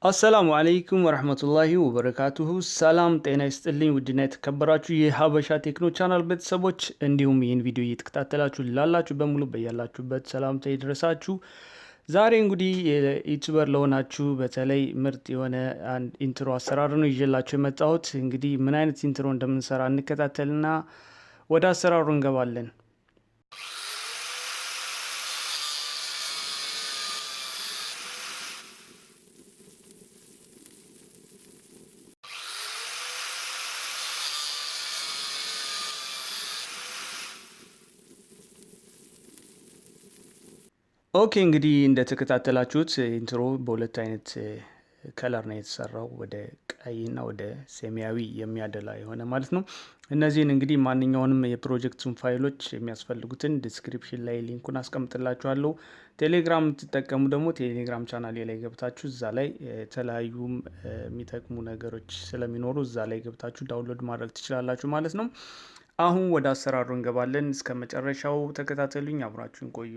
አሰላሙ አለይኩም ወራህመቱላሂ ወበረካቱሁ። ሰላም ጤና ይስጥልኝ ውድና የተከበራችሁ የሀበሻ ቴክኖ ቻናል ቤተሰቦች እንዲሁም ይህን ቪዲዮ እየተከታተላችሁ ላላችሁ በሙሉ በያላችሁበት ሰላምታ ይድረሳችሁ። ዛሬ እንግዲህ ዩቲዩበር ለሆናችሁ በተለይ ምርጥ የሆነ አንድ ኢንትሮ አሰራር ነው ይዤላችሁ የመጣሁት። እንግዲህ ምን አይነት ኢንትሮ እንደምንሰራ እንከታተልና ወደ አሰራሩ እንገባለን። ኦኬ እንግዲህ እንደተከታተላችሁት ኢንትሮ በሁለት አይነት ከለር ነው የተሰራው፣ ወደ ቀይና ወደ ሰማያዊ የሚያደላ የሆነ ማለት ነው። እነዚህን እንግዲህ ማንኛውንም የፕሮጀክቱን ፋይሎች የሚያስፈልጉትን ዲስክሪፕሽን ላይ ሊንኩን አስቀምጥላችኋለሁ። ቴሌግራም የምትጠቀሙ ደግሞ ቴሌግራም ቻናል ላይ ገብታችሁ እዛ ላይ የተለያዩ የሚጠቅሙ ነገሮች ስለሚኖሩ እዛ ላይ ገብታችሁ ዳውንሎድ ማድረግ ትችላላችሁ ማለት ነው። አሁን ወደ አሰራሩ እንገባለን። እስከ መጨረሻው ተከታተሉኝ፣ አብራችሁን ቆዩ።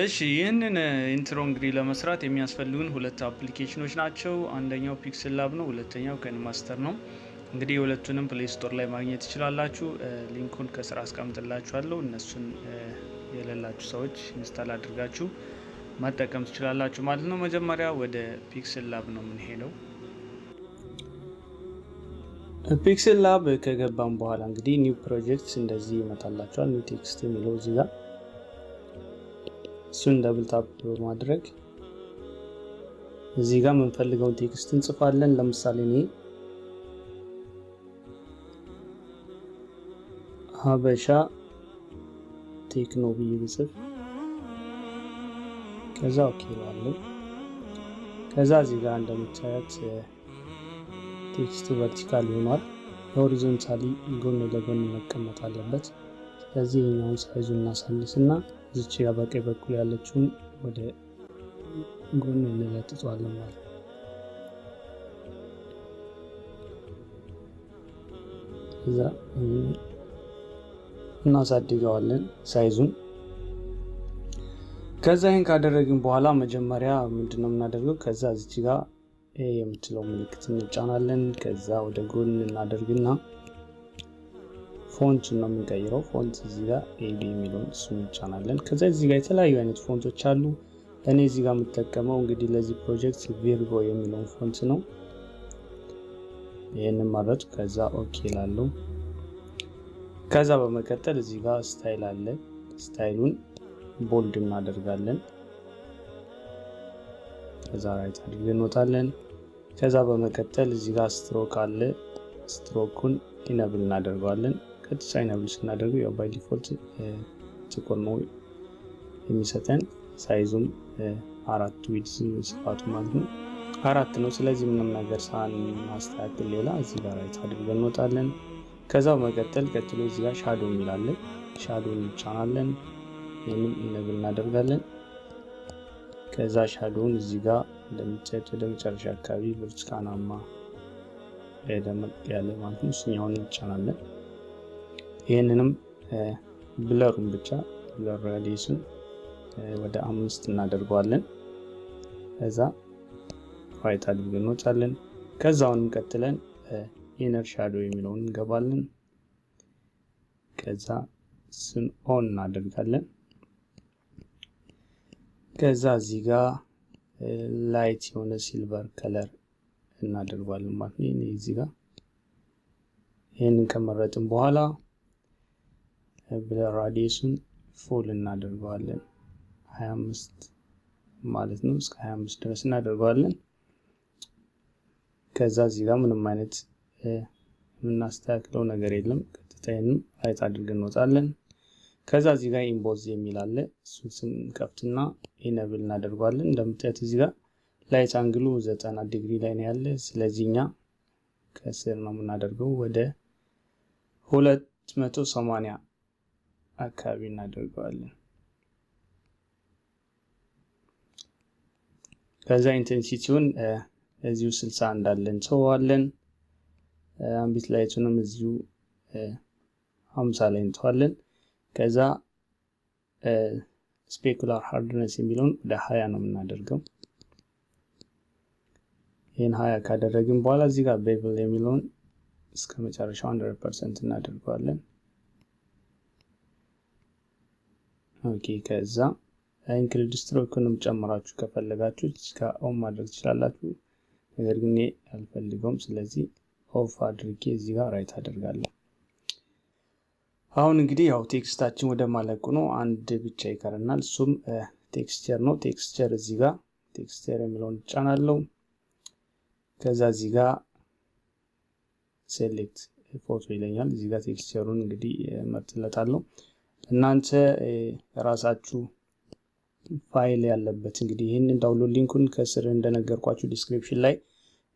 እሺ ይህንን ኢንትሮ እንግዲህ ለመስራት የሚያስፈልጉን ሁለት አፕሊኬሽኖች ናቸው። አንደኛው ፒክስላብ ነው፣ ሁለተኛው ኪነማስተር ነው። እንግዲህ የሁለቱንም ፕሌይ ስቶር ላይ ማግኘት ትችላላችሁ። ሊንኩን ከስራ አስቀምጥላችኋለሁ። እነሱን የሌላችሁ ሰዎች ኢንስታል አድርጋችሁ መጠቀም ትችላላችሁ ማለት ነው። መጀመሪያ ወደ ፒክስላብ ነው የምንሄደው። ፒክስላብ ከገባም በኋላ እንግዲህ ኒው ፕሮጀክት እንደዚህ ይመጣላችኋል። ኒው ቴክስት የሚለው እዚህ ጋር እሱን ደብል ታፕ በማድረግ እዚህ ጋር የምንፈልገውን ቴክስት እንጽፋለን። ለምሳሌ እኔ ሀበሻ ቴክኖ ብዬ ብጽፍ ከዛ ኦኬ እላለሁ። ከዛ እዚህ ጋር እንደምታዩት ቴክስቱ ቨርቲካል ሆኗል። ሆሪዞንታሊ ጎን ለጎን መቀመጥ አለበት። ስለዚህ ይሄኛውን ሳይዙን እናሳንስና እዚች ጋር በቀኝ በኩል ያለችውን ወደ ጎን እንለጥጠዋለን ማለት ነው። እዛ እናሳድገዋለን ሳይዙን። ከዛ ይሄን ካደረግን በኋላ መጀመሪያ ምንድነው የምናደርገው? ከዛ እዚች ጋር የምትለው ምልክት እንጫናለን። ከዛ ወደ ጎን እናደርግና ፎንት ነው የምንቀይረው። ፎንት እዚህ ጋር ኤቢ የሚለውን እሱን እንጫናለን። ከዛ እዚህ ጋር የተለያዩ አይነት ፎንቶች አሉ። እኔ እዚህ ጋር የምጠቀመው እንግዲህ ለዚህ ፕሮጀክት ቪርጎ የሚለውን ፎንት ነው። ይሄንን ማለት ከዛ ኦኬ ላለው። ከዛ በመቀጠል እዚህ ጋር ስታይል አለ። ስታይሉን ቦልድ እናደርጋለን። ከዛ ራይት አድርገን እንወጣለን። ከዛ በመቀጠል እዚህ ጋር ስትሮክ አለ። ስትሮኩን ኢነብል እናደርጋለን። ቀጥታ ኢነብል ስናደርገው ያው ባይ ዲፎልት ጥቁር ነው የሚሰጠን። ሳይዙም 4 ዊድዝ ስፋቱ ማለት ነው 4 ነው። ስለዚህ ምንም ነገር ሳናስተካክል ሌላ እዚህ ጋር ራይት አድርገን እንወጣለን። ከዛ በመቀጠል ቀጥሎ እዚህ ጋር ሻዶ እንላለን። ሻዶን እንጫናለን። ይሄንን ኢነብል እናደርጋለን። ከዛ ሻዶውን እዚህ ጋር እንደምታዩት ወደ መጨረሻ አካባቢ ብርቱካናማ ደመቅ ያለ ማለት ነው እሱኛውን እንጫናለን። ይሄንንም ብለሩን ብቻ ብለር ራዲየሱን ወደ 5 እናደርገዋለን። ከዛ ራይት አድርገን እንወጣለን። ከዛውንም ቀጥለን ኢነር ሻዶ የሚለውን እንገባለን። ከዛ እሱን ኦን እናደርጋለን። ከዛ እዚህ ጋር ላይት የሆነ ሲልቨር ከለር እናደርጋለን ማለት ነው። እዚህ ጋር ይሄንን ከመረጥን በኋላ ብለር ራዲየሱን ፉል እናደርጋለን 25 ማለት ነው። እስከ 25 ድረስ እናደርጋለን። ከዛ እዚህ ጋር ምንም አይነት የምናስተካክለው ነገር የለም። ቀጥታ ይሄንን ራይት አድርገን እንወጣለን። ከዛ እዚህ ጋር ኢምቦዝ የሚል አለ። እሱን ስንከፍትና ኢነብል እናደርጋለን። እንደምታዩት እዚህ ጋር ላይት አንግሉ 90 ዲግሪ ላይ ነው ያለ። ስለዚህኛ ከስር ነው የምናደርገው ወደ 280 አካባቢ እናደርገዋለን። ከዛ ኢንቴንሲቲውን እዚሁ 60 እንዳለን እንተዋለን። አምቢት ላይቱንም እዚሁ 50 ላይ እንተዋለን። ከዛ ስፔኩላር ሃርድነስ የሚለውን ወደ 20 ነው የምናደርገው። ይሄን 20 ካደረግን በኋላ እዚህ ጋር ቤቨል የሚለውን እስከ መጨረሻው 100% እናደርጋለን። ኦኬ ከዛ ኢንክሉድ ስትሮክንም ጨምራችሁ ከፈለጋችሁ እዚህ ጋር ኦን ማድረግ ትችላላችሁ። ነገር ግን እኔ አልፈልገውም፣ ስለዚህ ኦፍ አድርጌ እዚህ ጋር ራይት አደርጋለሁ። አሁን እንግዲህ ያው ቴክስታችን ወደ ማለቁ ነው። አንድ ብቻ ይቀርናል፣ እሱም ቴክስቸር ነው። ቴክስቸር እዚህ ጋር ቴክስቸር የሚለውን ጫናለው። ከዛ እዚህ ጋር ሴሌክት ፎቶ ይለኛል። እዚህ ጋር ቴክስቸሩን እንግዲህ መርጥለታለሁ። እናንተ ራሳችሁ ፋይል ያለበት እንግዲህ ይሄንን ዳውንሎድ ሊንኩን ከስር እንደነገርኳችሁ ዲስክሪፕሽን ላይ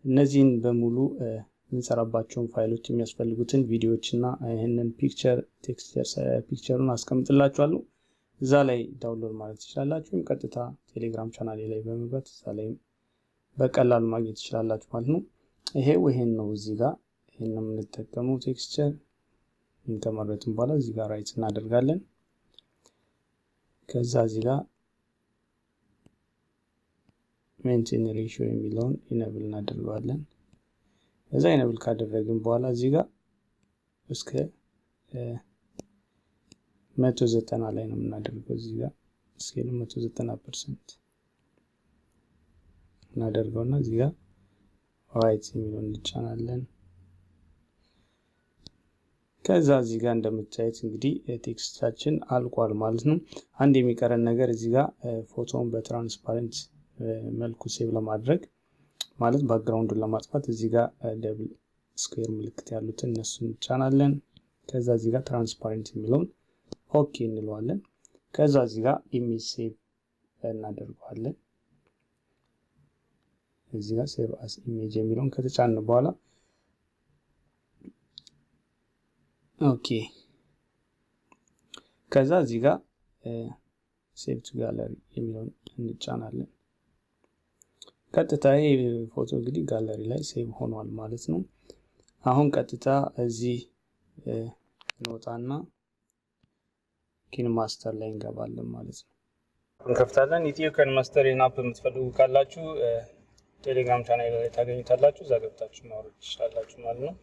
እነዚህን በሙሉ እንሰራባቸውን ፋይሎች የሚያስፈልጉትን ቪዲዮዎችና ይሄንን ፒክቸሩን አስቀምጥላችኋለሁ። እዛ ላይ ዳውንሎድ ማለት ትችላላችሁ። ቀጥታ ቴሌግራም ቻናሌ ላይ በመግባት እዛ ላይ በቀላሉ ማግኘት ትችላላችሁ ማለት ነው። ይሄን ነው እዚህ ጋር ይሄን ነው የምንጠቀመው ቴክስቸር። እንከመረጥን በኋላ እዚህ ጋር ራይት እናደርጋለን። ከዛ እዚህ ጋር ሜንቴን ሬሽዮ የሚለውን ኢኔብል እናደርጋለን። ከዛ ኢኔብል ካደረግን በኋላ እዚህ ጋር እስከ 190 ላይ ነው የምናደርገው። እዚህ ጋር ስኬሉ 190% እናደርገውና እዚህ ጋር ራይት የሚለውን እንጫናለን። ከዛ እዚህ ጋር እንደምታዩት እንግዲህ ቴክስታችን አልቋል ማለት ነው። አንድ የሚቀረን ነገር እዚህ ጋር ፎቶውን በትራንስፓረንት መልኩ ሴቭ ለማድረግ ማለት ባክግራውንዱን ለማጥፋት እዚህ ጋር ደብል ስኩዌር ምልክት ያሉትን እነሱን እንጫናለን። ከዛ እዚህ ጋር ትራንስፓረንት የሚለውን ኦኬ እንለዋለን። ከዛ እዚህ ጋር ኢሜጅ ሴቭ እናደርገዋለን። እዚህ ጋር ሴቭ አስ ኢሜጅ የሚለውን ከተጫነ በኋላ ኦኬ ከዛ እዚህ ጋር ሴቭ ቱ ጋለሪ የሚለውን እንጫናለን። ቀጥታ ይሄ ፎቶ እንግዲህ ጋለሪ ላይ ሴቭ ሆኗል ማለት ነው። አሁን ቀጥታ እዚህ እንወጣና ኪንማስተር ላይ እንገባለን ማለት ነው። እንከፍታለን። ኢትዮ ኪንማስተር አፕ የምትፈልጉ ካላችሁ ቴሌግራም ቻናል ላይ ታገኙታላችሁ። እዛ ገብታችሁ ማውረድ ትችላላችሁ ማለት ነው።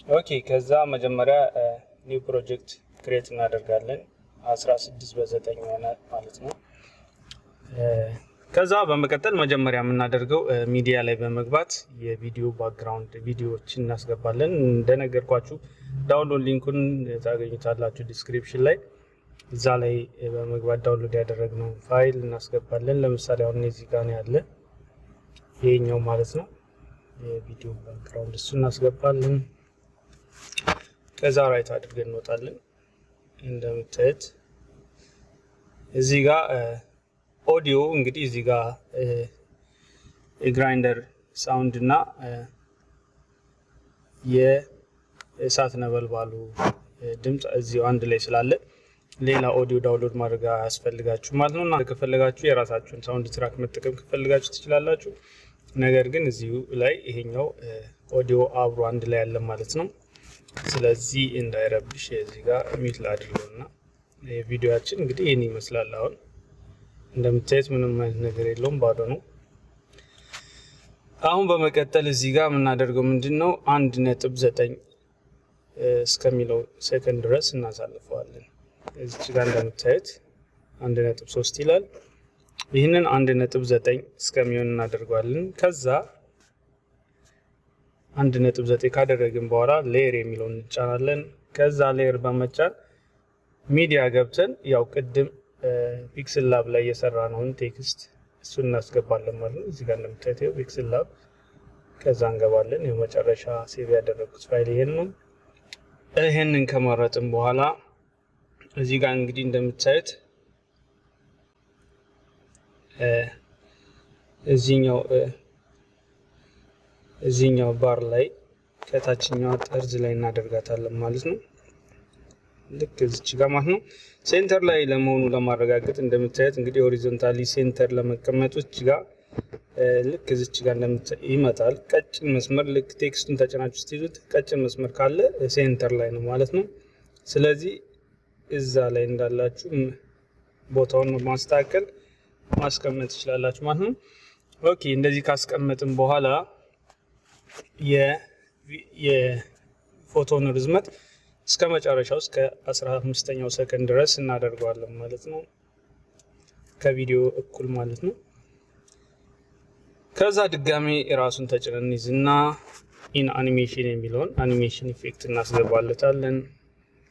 ኦኬ ከዛ መጀመሪያ ኒው ፕሮጀክት ክሬት እናደርጋለን። 16 በ9 ይሆናል ማለት ነው። ከዛ በመቀጠል መጀመሪያ የምናደርገው ሚዲያ ላይ በመግባት የቪዲዮ ባክግራውንድ ቪዲዮዎችን እናስገባለን። እንደነገርኳችሁ ዳውንሎድ ሊንኩን ታገኙታላችሁ ዲስክሪፕሽን ላይ። እዛ ላይ በመግባት ዳውንሎድ ያደረግነው ፋይል እናስገባለን። ለምሳሌ አሁን እዚህ ጋር ነው ያለ ይሄኛው ማለት ነው የቪዲዮ ባክግራውንድ፣ እሱ እናስገባለን። ከዛ ራይት አድርገን እንወጣለን። እንደምታዩት እዚህ ጋር ኦዲዮ እንግዲህ እዚህ ጋር የግራይንደር ሳውንድ እና የእሳት ነበልባሉ ድምጽ እዚሁ አንድ ላይ ስላለ ሌላ ኦዲዮ ዳውንሎድ ማድረግ ያስፈልጋችሁ ማለት ነው። እና ከፈለጋችሁ የራሳችሁን ሳውንድ ትራክ መጠቀም ከፈለጋችሁ ትችላላችሁ። ነገር ግን እዚሁ ላይ ይሄኛው ኦዲዮ አብሮ አንድ ላይ ያለ ማለት ነው። ስለዚህ እንዳይረብሽ እዚህ ጋር ሚት ላድርገውና ቪዲዮአችን እንግዲህ ይሄን ይመስላል። አሁን እንደምታዩት ምንም አይነት ነገር የለውም፣ ባዶ ነው። አሁን በመቀጠል እዚህ ጋር የምናደርገው ምንድነው 1.9 እስከሚለው ሴኮንድ ድረስ እናሳልፈዋለን። እዚህ ጋር እንደምታዩት 1.3 ይላል። ይህንን 1.9 እስከሚሆን እናደርጋለን። ከዛ 1.9 ካደረግን በኋላ ሌየር የሚለውን እንጫናለን። ከዛ ሌየር በመጫን ሚዲያ ገብተን ያው ቅድም ፒክሰላብ ላይ የሰራነውን ቴክስት እሱን እናስገባለን ማለት ነው። እዚህ ጋር እንደምታዩት ፒክሰላብ ከዛ እንገባለን። የመጨረሻ ሴቭ ያደረኩት ፋይል ይሄን ነው። ይሄንን ከመረጥን በኋላ እዚህ ጋር እንግዲህ እንደምታዩት እዚህኛው ባር ላይ ከታችኛው ጠርዝ ላይ እናደርጋታለን ማለት ነው። ልክ እዚህ ጋር ማለት ነው። ሴንተር ላይ ለመሆኑ ለማረጋገጥ እንደምታዩት እንግዲህ ሆሪዞንታሊ ሴንተር ለመቀመጥ እዚህ ጋር ልክ እዚች ጋር ይመጣል ቀጭን መስመር ልክ ቴክስቱን ተጭናችሁ ስትይዙት ቀጭን መስመር ካለ ሴንተር ላይ ነው ማለት ነው ስለዚህ እዛ ላይ እንዳላችሁ ቦታውን ማስተካከል ማስቀመጥ ይችላልላችሁ ማለት ነው ኦኬ እንደዚህ ካስቀመጥን በኋላ የፎቶን ርዝመት እስከ መጨረሻው እስከ 15ኛው ሰከንድ ድረስ እናደርጋለን ማለት ነው ከቪዲዮ እኩል ማለት ነው ከዛ ድጋሚ ራሱን ተጭነን ይዝና ኢን አኒሜሽን የሚለውን አኒሜሽን ኢፌክት እናስገባለታለን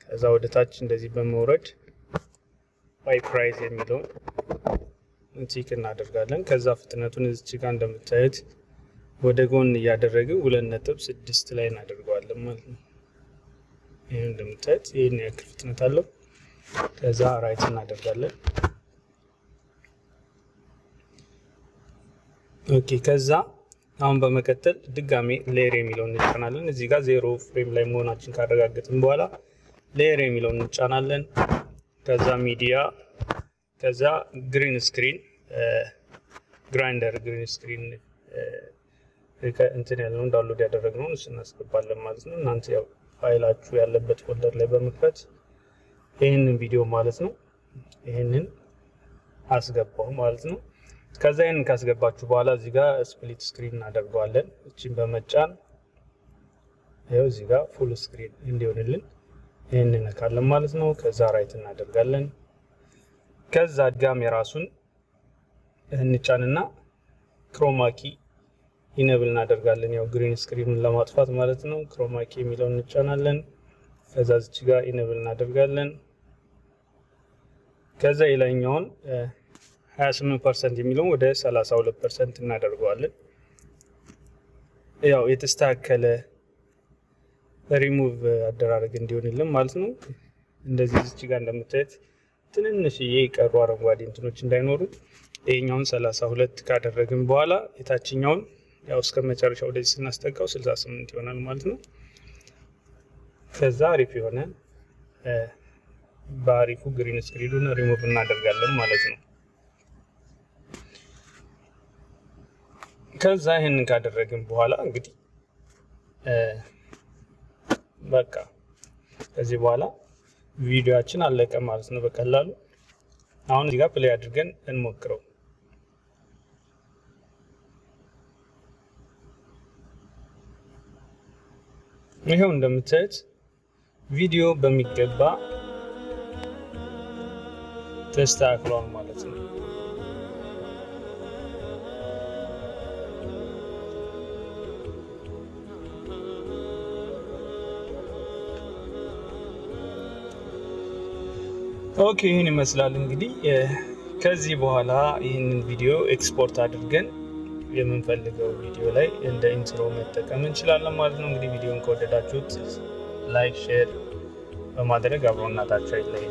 ከዛ ወደ ታች እንደዚህ በመውረድ ባይ ፕራይስ የሚለውን ቲክ እናደርጋለን ከዛ ፍጥነቱን እዚህ ጋር እንደምታዩት ወደ ጎን ያደረገው 2.6 ላይ እናደርጋለን ማለት ነው ይሄን እንደምታዩት ይሄን ያክል ፍጥነት አለው ከዛ ራይት እናደርጋለን ኦኬ ከዛ አሁን በመከተል ድጋሚ ሌየር የሚለውን እንጫናለን እዚህ ጋር 0 ፍሬም ላይ መሆናችን ካረጋገጥን በኋላ ሌየር የሚለውን እንጫናለን ከዛ ሚዲያ ከዛ ግሪን ስክሪን ግራይንደር ግሪን ስክሪን እንትን ያለውን ዳውንሎድ ያደረግነውን እሱን እናስገባለን ማለት ነው እናንተ ያው ፋይላችሁ ያለበት ፎልደር ላይ በመክፈት ይሄንን ቪዲዮ ማለት ነው ይሄንን አስገባው ማለት ነው ከዛ ይሄንን ካስገባችሁ በኋላ እዚህ ጋር ስፕሊት ስክሪን እናደርጋለን እቺን በመጫን ይሄው እዚህ ጋር ፉል ስክሪን እንዲሆንልን ይሄንን ነካለን ማለት ነው ከዛ ራይት እናደርጋለን ከዛ ድጋሚ ራሱን እንጫንና ክሮማኪ ኢኔብል እናደርጋለን ያው ግሪን ስክሪኑን ለማጥፋት ማለት ነው ክሮማኪ የሚለውን እንጫናለን ከዛ እዚህ ጋር ኢኔብል እናደርጋለን ከዛ የላይኛውን 28% የሚለውን ወደ 32% እናደርጋለን ያው የተስተካከለ ሪሙቭ አደራረግ እንዲሆንልን ማለት ነው እንደዚህ እዚህ ጋር እንደምታዩት ትንንሽዬ የቀሩ አረንጓዴ እንትኖች እንዳይኖሩ ይሄኛውን 32 ካደረግን በኋላ የታችኛውን ያው እስከ መጨረሻው ወደዚህ ስናስጠጋው 68 ይሆናል ማለት ነው ከዛ አሪፍ የሆነ ባሪፉ ግሪን ስክሪኑን ሪሙቭ እናደርጋለን ማለት ነው ከዛ ይሄንን ካደረግን በኋላ እንግዲህ በቃ ከዚህ በኋላ ቪዲዮአችን አለቀ ማለት ነው በቀላሉ አሁን እዚህ ጋር ፕሌይ አድርገን እንሞክረው ይሄው እንደምታዩት ቪዲዮ በሚገባ ተስተካክሏል ማለት ነው ኦኬ ይሄን ይመስላል እንግዲህ ከዚህ በኋላ ይሄንን ቪዲዮ ኤክስፖርት አድርገን የምንፈልገው ቪዲዮ ላይ እንደ ኢንትሮ መጠቀም እንችላለን ማለት ነው እንግዲህ ቪዲዮን ከወደዳችሁት ላይክ ሼር በማድረግ አብሮናታችሁ አይለይ